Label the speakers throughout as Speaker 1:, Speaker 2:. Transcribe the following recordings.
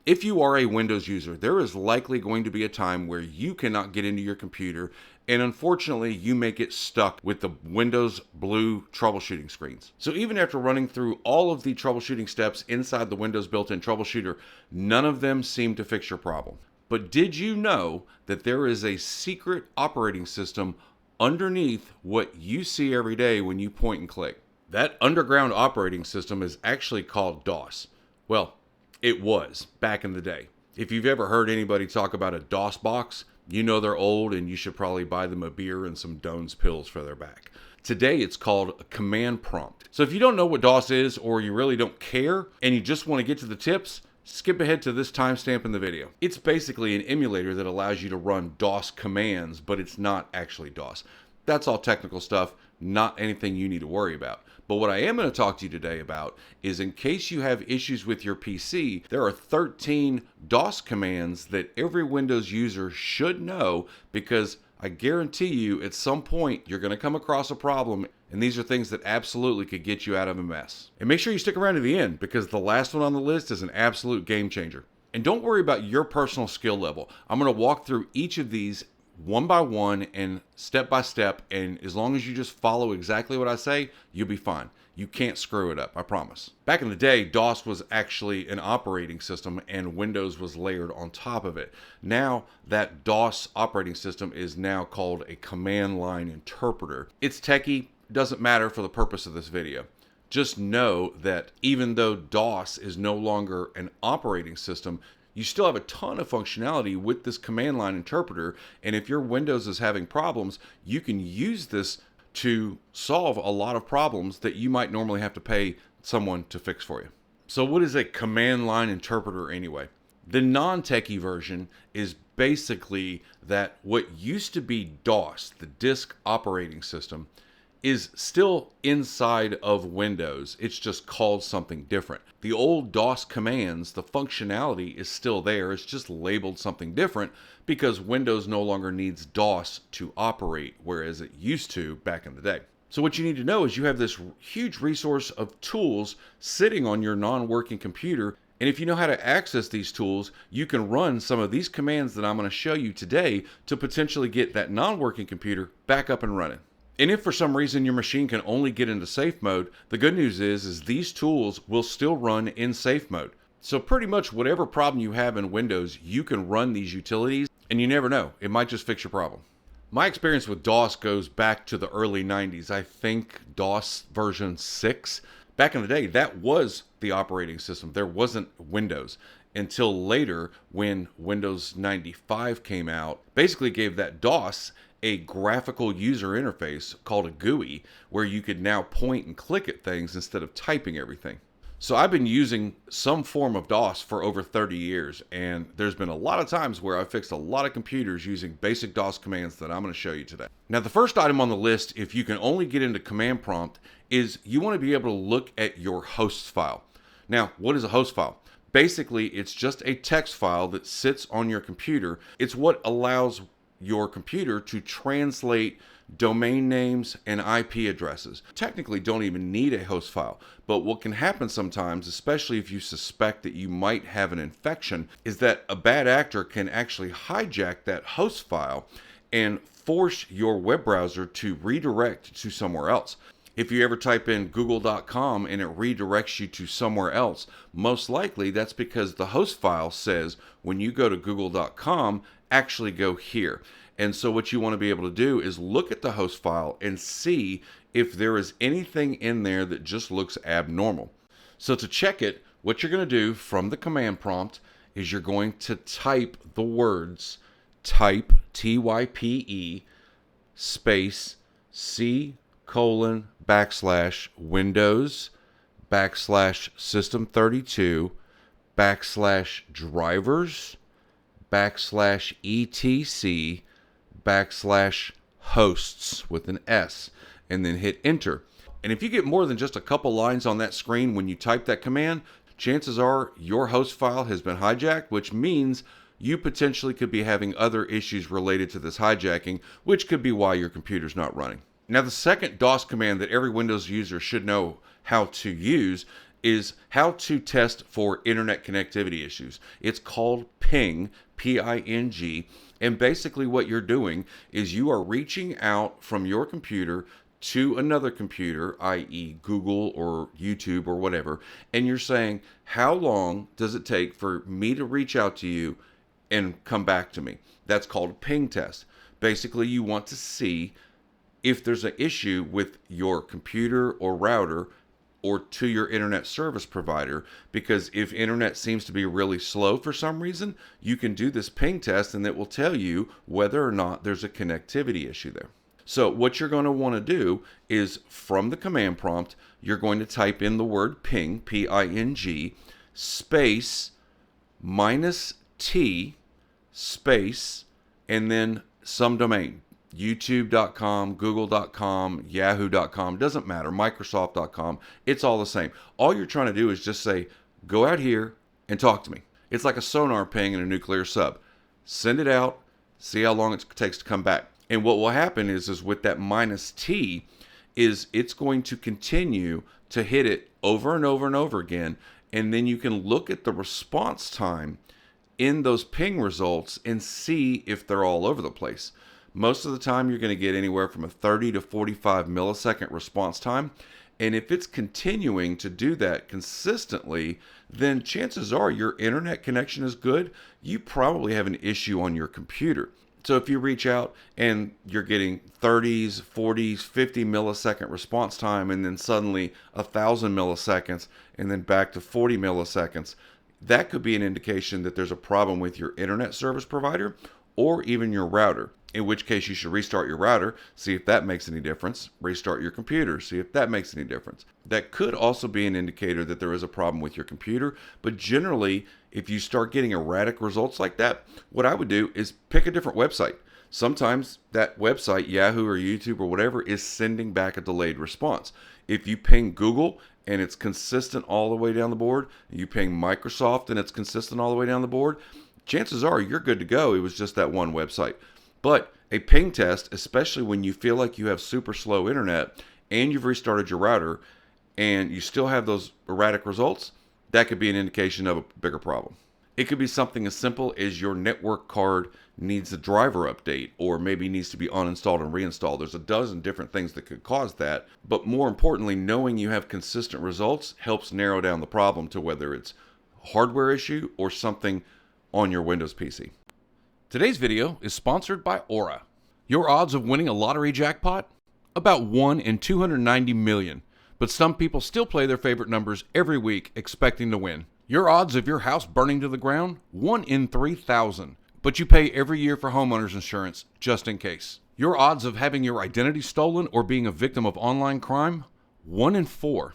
Speaker 1: If you are a Windows user, there is likely going to be a time where you cannot get into your computer, and unfortunately, you may get stuck with the Windows blue troubleshooting screens. So even after running through all of the troubleshooting steps inside the Windows built-in troubleshooter, none of them seem to fix your problem. But did you know that there is a secret operating system underneath what you see every day when you point and click? That underground operating system is actually called DOS. Well, it was back in the day. If you've ever heard anybody talk about a DOS box, you know they're old and you should probably buy them a beer and some Doan's pills for their back. Today it's called a command prompt. So if you don't know what DOS is, or you really don't care and you just want to get to the tips, skip ahead to this timestamp in the video. It's basically an emulator that allows you to run DOS commands, but it's not actually DOS. That's all technical stuff, not anything you need to worry about. But what I am going to talk to you today about is, in case you have issues with your PC, there are 13 DOS commands that every Windows user should know, because I guarantee you at some point you're going to come across a problem, and these are things that absolutely could get you out of a mess. And make sure you stick around to the end, because the last one on the list is an absolute game changer. And don't worry about your personal skill level. I'm going to walk through each of these one by one and step by step, and as long as you just follow exactly what I say, you'll be fine. You can't screw it up, I promise. Back in the day, DOS was actually an operating system and Windows was layered on top of it. Now that DOS operating system is now called a command line interpreter. It's techie, doesn't matter for the purpose of this video. Just know that even though DOS is no longer an operating system, you still have a ton of functionality with this command line interpreter, and if your Windows is having problems, you can use this to solve a lot of problems that you might normally have to pay someone to fix for you. So what is a command line interpreter anyway? The non-techie version is basically that what used to be DOS, the disk operating system, is still inside of Windows. It's just called something different. The old DOS commands, the functionality is still there. It's just labeled something different because Windows no longer needs DOS to operate, whereas it used to back in the day. So what you need to know is you have this huge resource of tools sitting on your non-working computer. And if you know how to access these tools, you can run some of these commands that I'm going to show you today to potentially get that non-working computer back up and running. And if for some reason your machine can only get into safe mode, the good news is these tools will still run in safe mode. So pretty much whatever problem you have in Windows, you can run these utilities, and you never know, it might just fix your problem. My experience with DOS goes back to the early 90s. I think DOS version 6. Back in the day, that was the operating system. There wasn't Windows until later when Windows 95 came out. Basically gave that DOS a graphical user interface called a GUI, where you could now point and click at things instead of typing everything. So I've been using some form of DOS for over 30 years, and there's been a lot of times where I've fixed a lot of computers using basic DOS commands that I'm going to show you today. Now, the first item on the list, if you can only get into command prompt, is you want to be able to look at your host file. Now, what is a host file? Basically, it's just a text file that sits on your computer. It's what allows your computer to translate domain names and IP addresses. Technically don't even need a host file, but what can happen sometimes, especially if you suspect that you might have an infection, is that a bad actor can actually hijack that host file and force your web browser to redirect to somewhere else. If you ever type in google.com and it redirects you to somewhere else, most likely that's because the host file says when you go to google.com, actually go here. And so what you want to be able to do is look at the host file and see if there is anything in there that just looks abnormal. So to check it, what you're going to do from the command prompt is you're going to type the words type, T-Y-P-E, space, C:\\Windows \System32 \drivers \etc \hosts with an S, and then hit enter. And if you get more than just a couple lines on that screen when you type that command, chances are your host file has been hijacked, which means you potentially could be having other issues related to this hijacking, which could be why your computer's not running. Now, the second DOS command that every Windows user should know how to use is how to test for internet connectivity issues. It's called Ping, P-I-N-G, and basically what you're doing is you are reaching out from your computer to another computer, i.e. Google or YouTube or whatever, and you're saying, how long does it take for me to reach out to you and come back to me? That's called a ping test. Basically, you want to see if there's an issue with your computer or router or to your internet service provider, because if internet seems to be really slow for some reason, you can do this ping test and it will tell you whether or not there's a connectivity issue there. So what you're going to want to do is from the command prompt, you're going to type in the word ping, P-I-N-G, space, -T, space, and then some domain. YouTube.com, Google.com, Yahoo.com, doesn't matter, Microsoft.com, it's all the same. All you're trying to do is just say, go out here and talk to me. It's like a sonar ping in a nuclear sub. Send it out, see how long it takes to come back. And what will happen is with that -T, is it's going to continue to hit it over and over and over again, and then you can look at the response time in those ping results and see if they're all over the place. Most of the time you're going to get anywhere from a 30 to 45 millisecond response time, and if it's continuing to do that consistently, then chances are your internet connection is good. You probably have an issue on your computer. So if you reach out and you're getting 30s, 40s, 50 millisecond response time, and then suddenly 1,000 milliseconds, and then back to 40 milliseconds, that could be an indication that there's a problem with your internet service provider or even your router, in which case you should restart your router, see if that makes any difference, restart your computer, see if that makes any difference. That could also be an indicator that there is a problem with your computer, but generally, if you start getting erratic results like that, what I would do is pick a different website. Sometimes that website, Yahoo or YouTube or whatever, is sending back a delayed response. If you ping Google and it's consistent all the way down the board, you ping Microsoft and it's consistent all the way down the board, chances are you're good to go. It was just that one website. But a ping test, especially when you feel like you have super slow internet and you've restarted your router and you still have those erratic results, that could be an indication of a bigger problem. It could be something as simple as your network card needs a driver update or maybe needs to be uninstalled and reinstalled. There's a dozen different things that could cause that. But more importantly, knowing you have consistent results helps narrow down the problem to whether it's a hardware issue or something on your Windows PC. Today's video is sponsored by Aura. Your odds of winning a lottery jackpot? About 1 in 290 million. But some people still play their favorite numbers every week expecting to win. Your odds of your house burning to the ground? 1 in 3,000. But you pay every year for homeowner's insurance just in case. Your odds of having your identity stolen or being a victim of online crime? 1 in 4.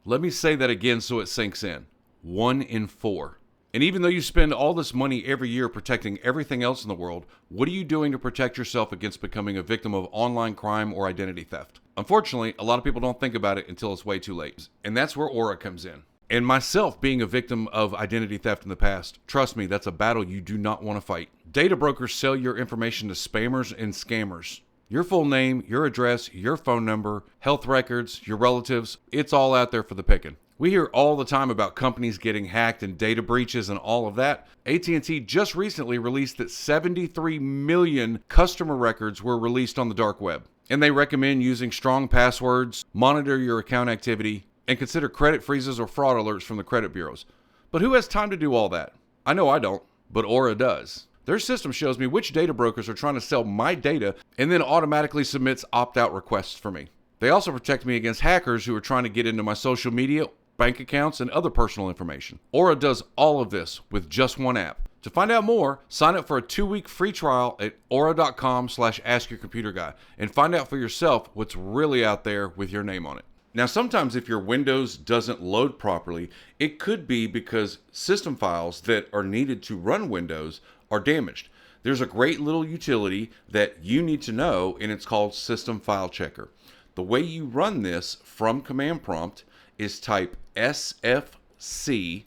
Speaker 1: Let me say that again so it sinks in. 1 in 4. And even though you spend all this money every year protecting everything else in the world, what are you doing to protect yourself against becoming a victim of online crime or identity theft? Unfortunately, a lot of people don't think about it until it's way too late. And that's where Aura comes in. And myself being a victim of identity theft in the past, trust me, that's a battle you do not want to fight. Data brokers sell your information to spammers and scammers. Your full name, your address, your phone number, health records, your relatives, it's all out there for the picking. We hear all the time about companies getting hacked and data breaches and all of that. AT&T just recently released that 73 million customer records were released on the dark web. And they recommend using strong passwords, monitor your account activity, and consider credit freezes or fraud alerts from the credit bureaus. But who has time to do all that? I know I don't, but Aura does. Their system shows me which data brokers are trying to sell my data and then automatically submits opt-out requests for me. They also protect me against hackers who are trying to get into my social media, bank accounts, and other personal information. Aura does all of this with just one app. To find out more, sign up for a 2-week free trial at aura.com/askyourcomputerguy and find out for yourself what's really out there with your name on it. Now, sometimes if your Windows doesn't load properly, it could be because system files that are needed to run Windows are damaged. There's a great little utility that you need to know, and it's called System File Checker. The way you run this from command prompt is type sfc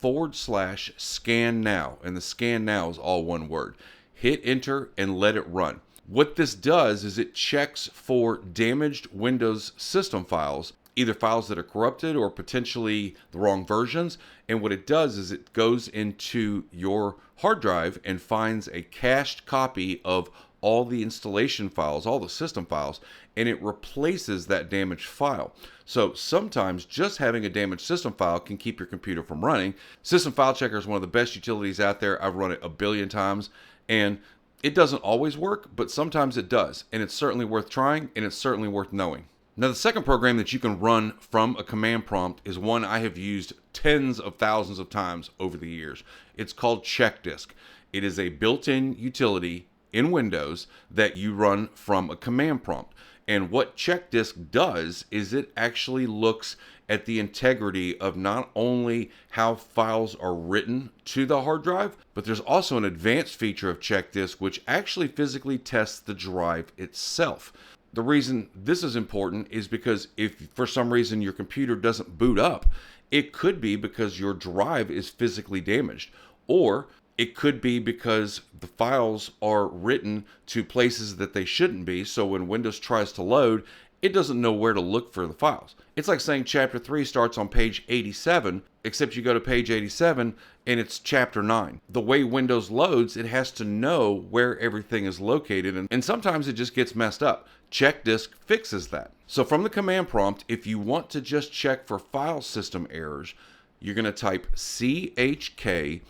Speaker 1: /scan now, and the scan now is all one word. Hit enter and let it run. What this does is it checks for damaged Windows system files either files that are corrupted or potentially the wrong versions. And what it does is it goes into your hard drive and finds a cached copy of all the installation files, all the system files, and it replaces that damaged file. So sometimes just having a damaged system file can keep your computer from running. System File Checker is one of the best utilities out there. I've run it a billion times, and it doesn't always work, but sometimes it does, and it's certainly worth trying, and it's certainly worth knowing. Now, the second program that you can run from a command prompt is one I have used tens of thousands of times over the years. It's called Check Disk. It is a built-in utility in Windows that you run from a command prompt. And what Check Disk does is it actually looks at the integrity of not only how files are written to the hard drive, but there's also an advanced feature of Check Disk which actually physically tests the drive itself. The reason this is important is because if for some reason your computer doesn't boot up, it could be because your drive is physically damaged, or it could be because the files are written to places that they shouldn't be, so when Windows tries to load, it doesn't know where to look for the files. It's like saying chapter 3 starts on page 87, except you go to page 87 and it's chapter 9. The way Windows loads, it has to know where everything is located, and sometimes it just gets messed up. Check Disk fixes that. So from the command prompt, if you want to just check for file system errors, you're going to type CHK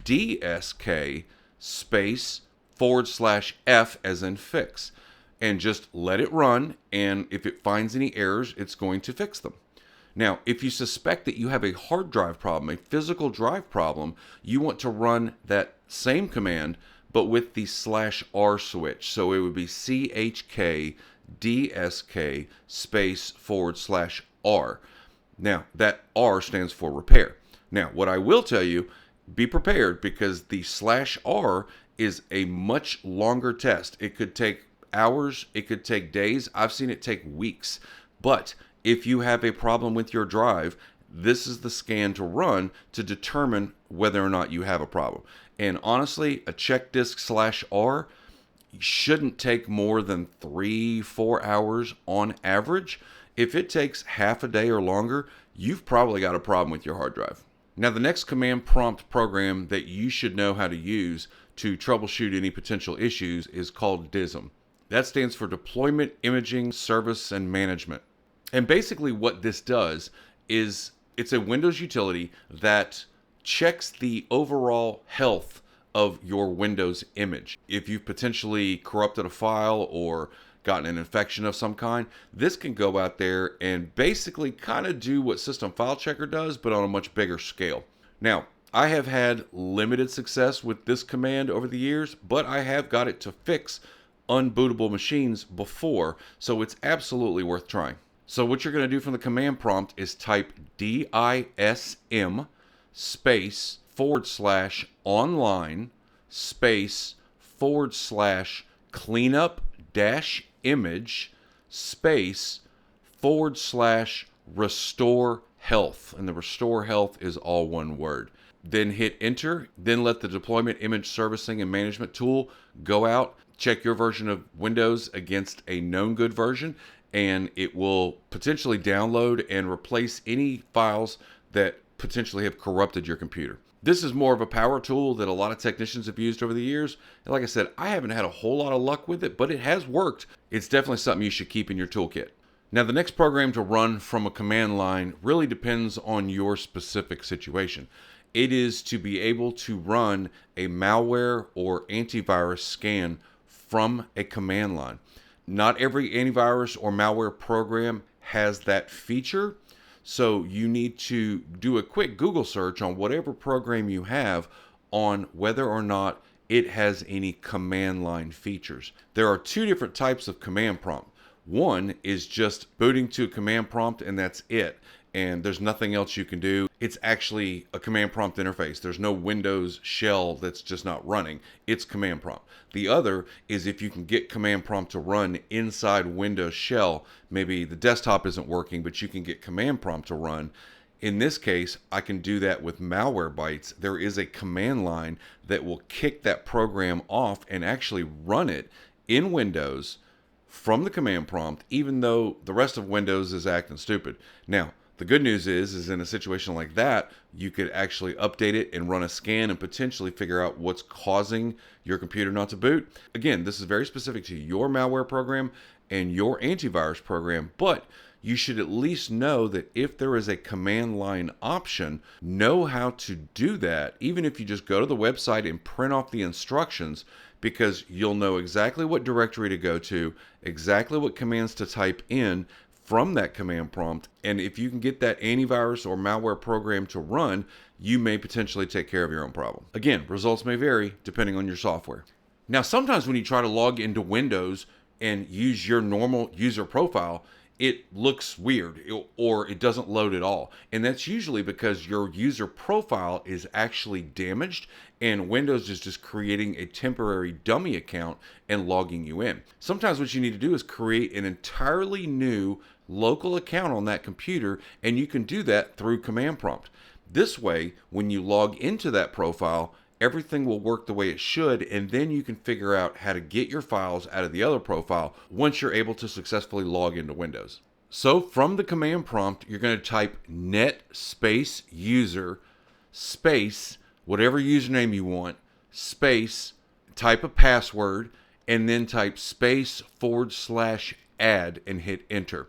Speaker 1: DSK space /F as in fix, and just let it run, and if it finds any errors, it's going to fix them. Now, if you suspect that you have a hard drive problem, a physical drive problem, you want to run that same command but with the /R switch. So it would be CHK DSK space /R. Now, that R stands for repair. Now, what I will tell you, be prepared, because the /R is a much longer test. It could take hours, it could take days. I've seen it take weeks. But if you have a problem with your drive, this is the scan to run to determine whether or not you have a problem. And honestly, a Check Disk /R shouldn't take more than 3-4 hours on average. If it takes half a day or longer, you've probably got a problem with your hard drive. Now, the next command prompt program that you should know how to use to troubleshoot any potential issues is called DISM. That stands for Deployment Imaging Service and Management. And basically what this does is it's a Windows utility that checks the overall health of your Windows image. If you've potentially corrupted a file or gotten an infection of some kind, this can go out there and basically kind of do what System File Checker does, but on a much bigger scale. Now, I have had limited success with this command over the years, but I have got it to fix unbootable machines before, so it's absolutely worth trying. So what you're going to do from the command prompt is type DISM space /online space /cleanup -image space /restore health, and the restore health is all one word. Then hit enter, then let the deployment image servicing and management tool go out, check your version of Windows against a known good version, and it will potentially download and replace any files that potentially have corrupted your computer. This is more of a power tool that a lot of technicians have used over the years. And like I said, I haven't had a whole lot of luck with it, but it has worked. It's definitely something you should keep in your toolkit. Now, the next program to run from a command line really depends on your specific situation. It is to be able to run a malware or antivirus scan from a command line. Not every antivirus or malware program has that feature. So you need to do a quick Google search on whatever program you have on whether or not it has any command line features. There are two different types of command prompt. One is just booting to a command prompt and that's it, and there's nothing else you can do. It's actually a command prompt interface. There's no Windows shell that's just not running. It's command prompt. The other is if you can get command prompt to run inside Windows shell. Maybe the desktop isn't working, but you can get command prompt to run. In this case, I can do that with Malwarebytes. There is a command line that will kick that program off and actually run it in Windows from the command prompt, even though the rest of Windows is acting stupid. Now, the good news is in a situation like that, you could actually update it and run a scan and potentially figure out what's causing your computer not to boot. Again, this is very specific to your malware program and your antivirus program, but you should at least know that if there is a command line option, know how to do that, even if you just go to the website and print off the instructions, because you'll know exactly what directory to go to, exactly what commands to type in from that command prompt. And if you can get that antivirus or malware program to run, you may potentially take care of your own problem. Again, results may vary depending on your software. Now, sometimes when you try to log into Windows and use your normal user profile, it looks weird or it doesn't load at all. And that's usually because your user profile is actually damaged and Windows is just creating a temporary dummy account and logging you in. Sometimes what you need to do is create an entirely new local account on that computer, and you can do that through command prompt. This way, when you log into that profile, everything will work the way it should, and then you can figure out how to get your files out of the other profile once you're able to successfully log into Windows. So from the command prompt, you're going to type net space user space, whatever username you want, space, type a password, and then type space /add and hit enter.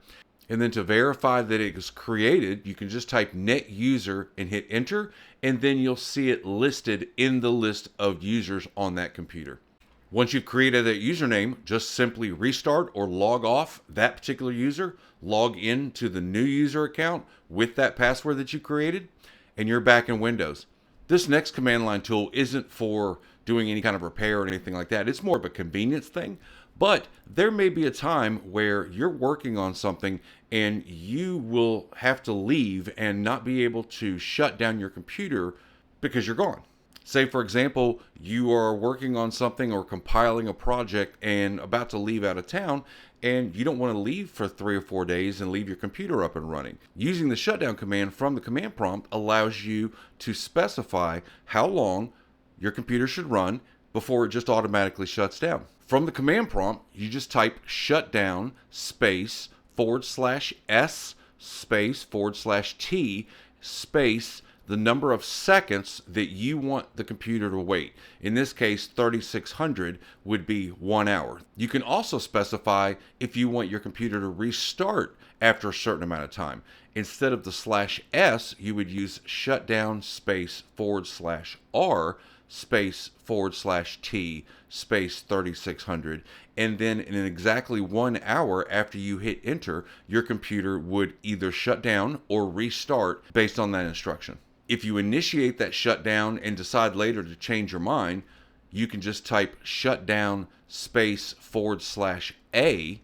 Speaker 1: And then to verify that it was created, you can just type net user and hit enter, and then you'll see it listed in the list of users on that computer. Once you've created that username, just simply restart or log off that particular user, log in to the new user account with that password that you created, and you're back in Windows. This next command line tool isn't for doing any kind of repair or anything like that. It's more of a convenience thing. But there may be a time where you're working on something and you will have to leave and not be able to shut down your computer because you're gone. Say, for example, you are working on something or compiling a project and about to leave out of town, and you don't want to leave for 3 or 4 days and leave your computer up and running. Using the shutdown command from the command prompt allows you to specify how long your computer should run before it just automatically shuts down. From the command prompt, you just type shutdown space /s space /t space the number of seconds that you want the computer to wait. In this case, 3600 would be 1 hour. You can also specify if you want your computer to restart after a certain amount of time. Instead of the /s, you would use shutdown space /r space /t space 3600, and then in exactly 1 hour after you hit enter, your computer would either shut down or restart based on that instruction. If you initiate that shutdown and decide later to change your mind, you can just type shutdown space /a,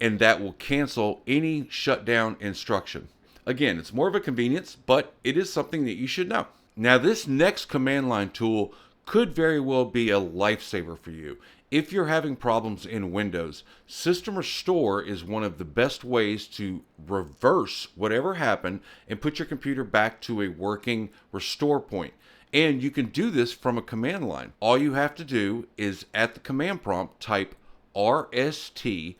Speaker 1: and that will cancel any shutdown instruction. Again, it's more of a convenience, but it is something that you should know. Now, this next command line tool could very well be a lifesaver for you. If you're having problems in Windows, System Restore is one of the best ways to reverse whatever happened and put your computer back to a working restore point. And you can do this from a command line. All you have to do is at the command prompt type RSTRUI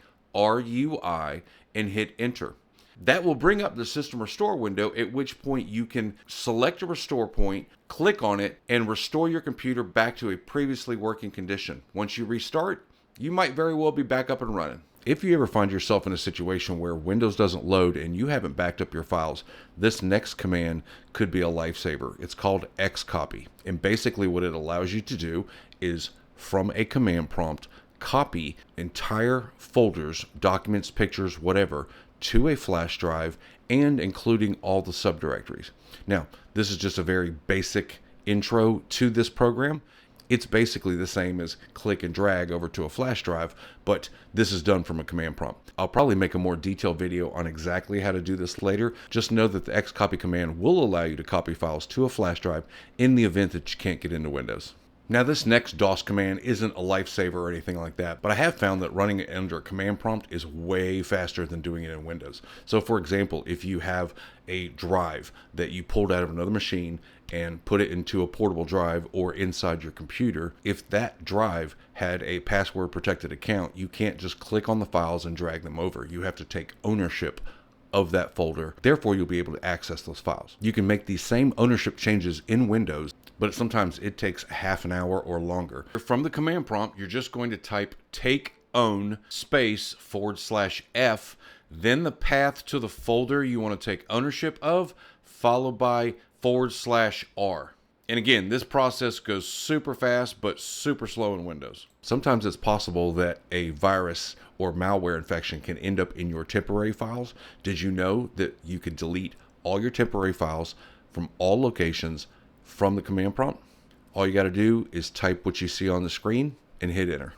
Speaker 1: and hit enter. That will bring up the System Restore window, at which point you can select a restore point, click on it, and restore your computer back to a previously working condition. Once you restart, you might very well be back up and running. If you ever find yourself in a situation where Windows doesn't load and you haven't backed up your files, this next command could be a lifesaver. It's called Xcopy. And basically what it allows you to do is, from a command prompt, copy entire folders, documents, pictures, whatever, to a flash drive, and including all the subdirectories. Now, this is just a very basic intro to this program. It's basically the same as click and drag over to a flash drive, but this is done from a command prompt. I'll probably make a more detailed video on exactly how to do this later. Just know that the Xcopy command will allow you to copy files to a flash drive in the event that you can't get into Windows. Now, this next DOS command isn't a lifesaver or anything like that, but I have found that running it under a command prompt is way faster than doing it in Windows. So for example, if you have a drive that you pulled out of another machine and put it into a portable drive or inside your computer, if that drive had a password protected account, you can't just click on the files and drag them over. You have to take ownership of that folder. Therefore, you'll be able to access those files. You can make these same ownership changes in Windows, but sometimes it takes half an hour or longer. From the command prompt, you're just going to type take own space /F, then the path to the folder you want to take ownership of, followed by /R. And again, this process goes super fast, but super slow in Windows. Sometimes it's possible that a virus or malware infection can end up in your temporary files. Did you know that you can delete all your temporary files from all locations from the command prompt? All you got to do is type what you see on the screen and hit enter.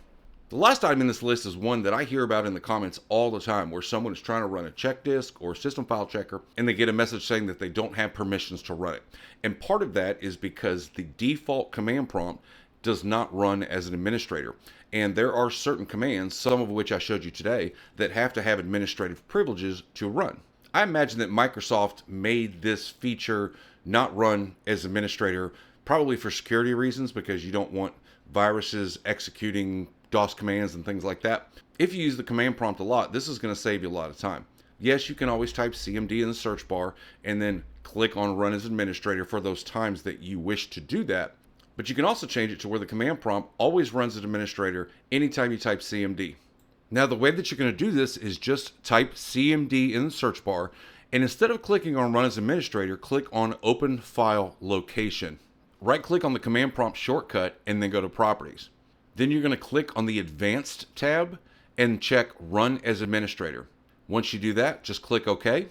Speaker 1: The last item in this list is one that I hear about in the comments all the time, where someone is trying to run a check disk or system file checker and they get a message saying that they don't have permissions to run it. And part of that is because the default command prompt does not run as an administrator. And there are certain commands, some of which I showed you today, that have to have administrative privileges to run. I imagine that Microsoft made this feature not run as administrator, probably for security reasons, because you don't want viruses executing DOS commands and things like that. If you use the command prompt a lot, this is going to save you a lot of time. Yes, you can always type CMD in the search bar and then click on Run as Administrator for those times that you wish to do that. But you can also change it to where the command prompt always runs as Administrator anytime you type CMD. Now, the way that you're going to do this is just type CMD in the search bar, and instead of clicking on Run as Administrator, click on Open File Location. Right-click on the command prompt shortcut and then go to Properties. Then you're going to click on the Advanced tab and check Run as Administrator. Once you do that, just click OK,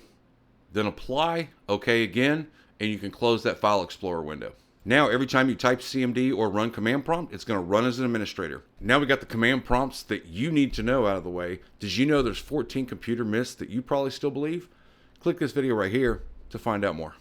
Speaker 1: then Apply, OK again, and you can close that File Explorer window. Now, every time you type CMD or run command prompt, it's going to run as an administrator. Now we got the command prompts that you need to know out of the way. Did you know there's 14 computer myths that you probably still believe? Click this video right here to find out more.